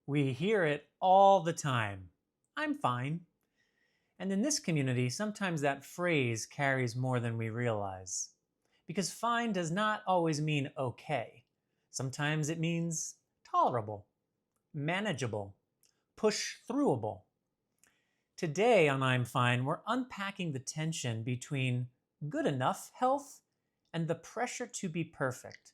We hear it all the time. I'm fine. And in this community, sometimes that phrase carries more than we realize. Because fine does not always mean okay. Sometimes it means tolerable, manageable, push throughable. Today on I'm Fine, we're unpacking the tension between good enough health and the pressure to be perfect.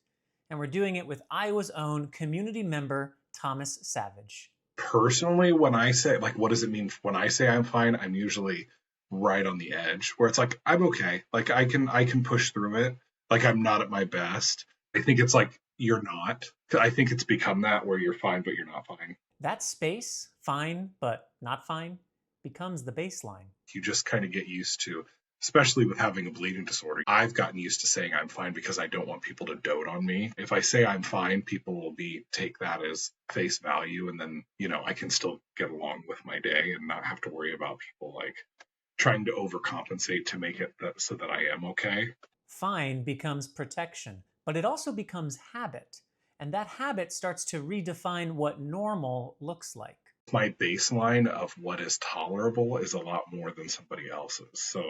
And we're doing it with Iowa's own community member, Thomas Savage. Personally, when I say, like, what does it mean when I say I'm fine? I'm usually right on the edge where it's like I'm okay. Like I can push through it. Like I'm not at my best. I think it's like you're not. I think it's become that where you're fine but you're not fine. That space, fine but not fine, becomes the baseline. You just kind of get used to, especially with having a bleeding disorder. I've gotten used to saying I'm fine because I don't want people to dote on me. If I say I'm fine, people will take that as face value, and then I can still get along with my day and not have to worry about people like trying to overcompensate to make it so that I am okay. Fine becomes protection, but it also becomes habit. And that habit starts to redefine what normal looks like. My baseline of what is tolerable is a lot more than somebody else's. So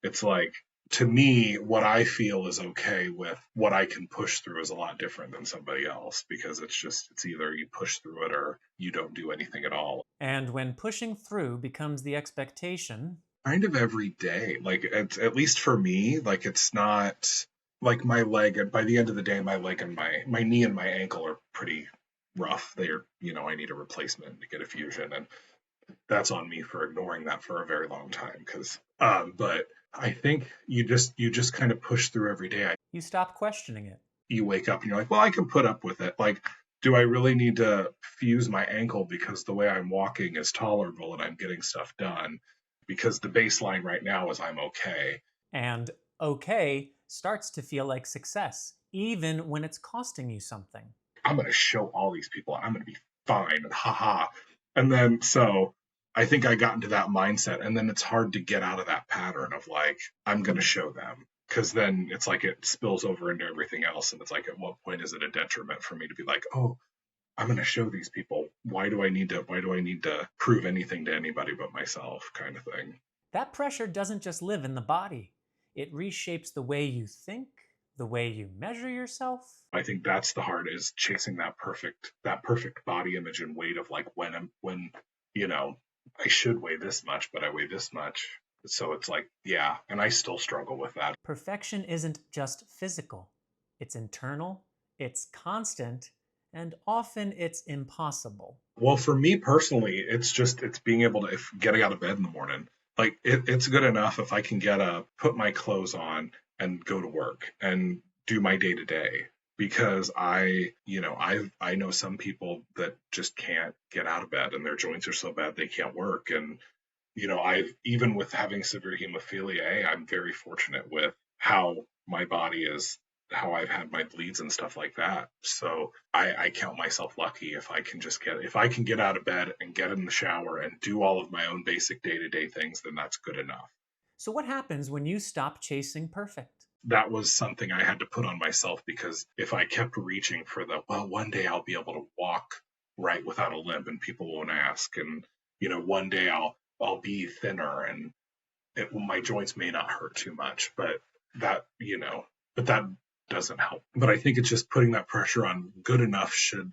it's like, to me, what I feel is okay with what I can push through is a lot different than somebody else, because it's either you push through it or you don't do anything at all. And when pushing through becomes the expectation, Kind of every day. Like, at least for me, like, it's not like my leg. And by the end of the day, my leg and my knee and my ankle are pretty rough. I need a replacement to get a fusion, and that's on me for ignoring that for a very long time. But I think you just kind of push through every day. you stop questioning it. You wake up and you're like, well, I can put up with it. Like, do I really need to fuse my ankle because the way I'm walking is tolerable and I'm getting stuff done? Because the baseline right now is I'm okay. And okay starts to feel like success, even when it's costing you something. I'm going to show all these people I'm going to be fine and haha. And then so I think I got into that mindset, and then it's hard to get out of that pattern of like, I'm going to show them. Because then it's like it spills over into everything else. And it's like, at what point is it a detriment for me to be like, oh, I'm going to show these people. Why do I need to prove anything to anybody but myself, kind of thing. That pressure doesn't just live in the body, it reshapes the way you think, the way you measure yourself. I think that's the hard, is chasing that perfect body image and weight of like when I should weigh this much, but I weigh this much. So it's like, yeah, and I still struggle with that. Perfection isn't just physical, it's internal, it's constant, and often it's impossible. Well, for me personally, it's being able to, if getting out of bed in the morning. Like it's good enough if I can get up, put my clothes on, and go to work and do my day to day. Because I know some people that just can't get out of bed and their joints are so bad they can't work. And I've, even with having severe hemophilia A, I'm very fortunate with how my body is, how I've had my bleeds and stuff like that. So I count myself lucky if I can get out of bed and get in the shower and do all of my own basic day to day things, then that's good enough. So, what happens when you stop chasing perfect? That was something I had to put on myself, because if I kept reaching for one day I'll be able to walk right without a limp and people won't ask, and one day I'll be thinner and my joints may not hurt too much, but that doesn't help. But I think it's just putting that pressure on. Good enough should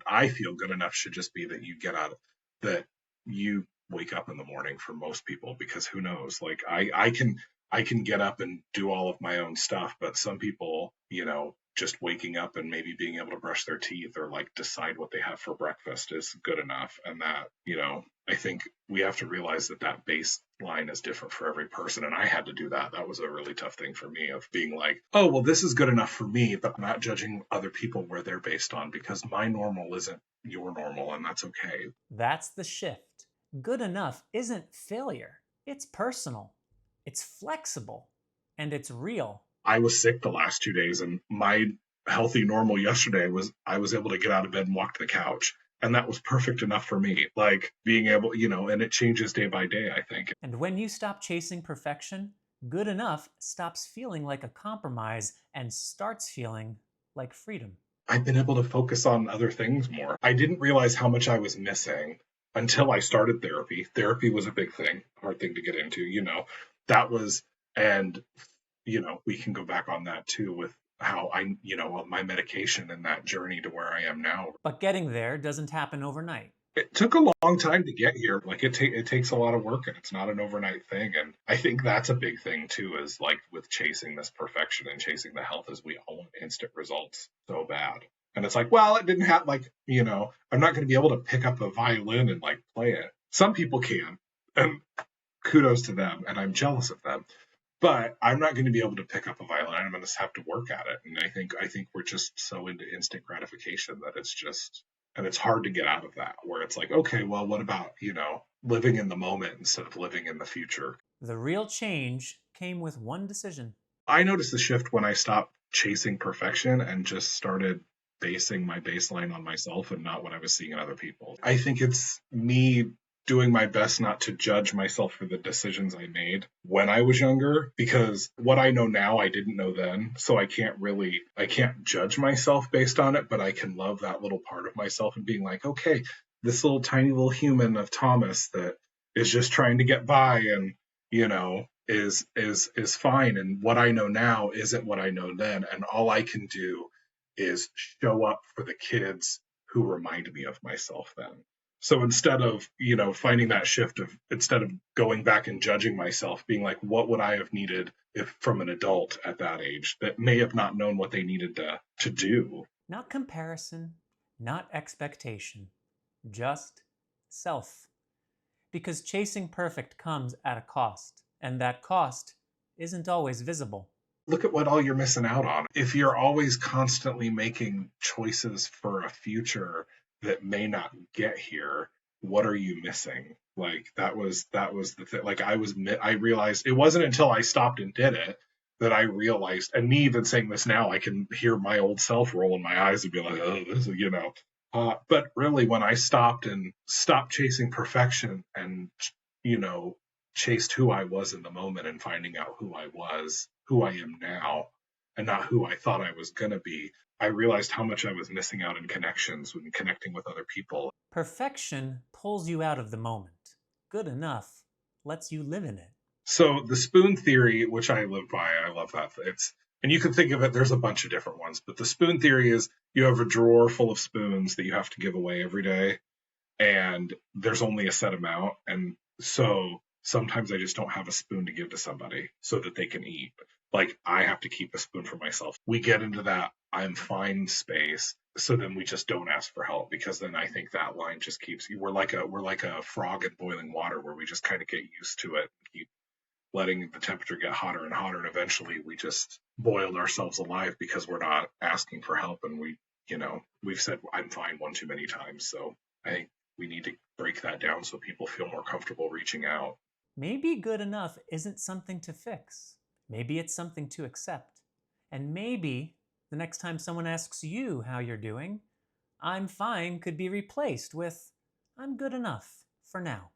just be that you get out of that you wake up in the morning for most people, because who knows, like I can get up and do all of my own stuff, but some people, just waking up and maybe being able to brush their teeth or like decide what they have for breakfast is good enough. And that, I think we have to realize that baseline is different for every person. And I had to do that. That was a really tough thing for me, of being like, oh, well, this is good enough for me, but not judging other people where they're based on, because my normal isn't your normal, and that's okay. That's the shift. Good enough isn't failure, it's personal, it's flexible, and it's real. I was sick the last 2 days, and my healthy normal yesterday was I was able to get out of bed and walk to the couch. And that was perfect enough for me. Like being able, and it changes day by day, I think. And when you stop chasing perfection, good enough stops feeling like a compromise and starts feeling like freedom. I've been able to focus on other things more. I didn't realize how much I was missing until I started therapy. Therapy was a big thing, hard thing to get into, that was, and, we can go back on that too with how my medication and that journey to where I am now. But getting there doesn't happen overnight. It took a long time to get here. Like it takes a lot of work and it's not an overnight thing. And I think that's a big thing too, is like with chasing this perfection and chasing the health is we all want instant results so bad. And it's like, well, it didn't have I'm not going to be able to pick up a violin and like play it. Some people can, and kudos to them. And I'm jealous of them, but I'm not going to be able to pick up a violin. I'm going to have to work at it. And I think we're just so into instant gratification that it's just, and it's hard to get out of that, where it's like, okay, well, what about, living in the moment instead of living in the future? The real change came with one decision. I noticed the shift when I stopped chasing perfection and just started basing my baseline on myself and not what I was seeing in other people. I think it's me doing my best not to judge myself for the decisions I made when I was younger, because what I know now, I didn't know then. So I can't judge myself based on it, but I can love that little part of myself and being like, okay, this little tiny little human of Thomas that is just trying to get by and, is fine. And what I know now isn't what I know then. And all I can do is show up for the kids who remind me of myself then. So instead of, finding that shift of, instead of going back and judging myself, being like, what would I have needed if from an adult at that age that may have not known what they needed to do? Not comparison, not expectation, just self. Because chasing perfect comes at a cost, and that cost isn't always visible. Look at what all you're missing out on. If you're always constantly making choices for a future that may not get here, what are you missing? Like that was the thing. Like I realized it wasn't until I stopped and did it that I realized, and me even saying this now, I can hear my old self roll in my eyes and be like, oh, this is, but really when I stopped chasing perfection and, you know, chased who I was in the moment and finding out who I was, who I am now, and not who I thought I was going to be, I realized how much I was missing out in connections when connecting with other people. Perfection pulls you out of the moment. Good enough lets you live in it. So the spoon theory, which I live by, I love that. And you can think of it, there's a bunch of different ones, but the spoon theory is you have a drawer full of spoons that you have to give away every day, and there's only a set amount. And so sometimes I just don't have a spoon to give to somebody so that they can eat. Like I have to keep a spoon for myself. We get into that I'm fine space. So then we just don't ask for help, because then I think that line just keeps, we're like a frog in boiling water where we just kind of get used to it, keep letting the temperature get hotter and hotter, and eventually we just boiled ourselves alive because we're not asking for help. And we've said I'm fine one too many times. So I think we need to break that down so people feel more comfortable reaching out. Maybe good enough isn't something to fix. Maybe it's something to accept. And maybe the next time someone asks you how you're doing, I'm fine could be replaced with I'm good enough for now.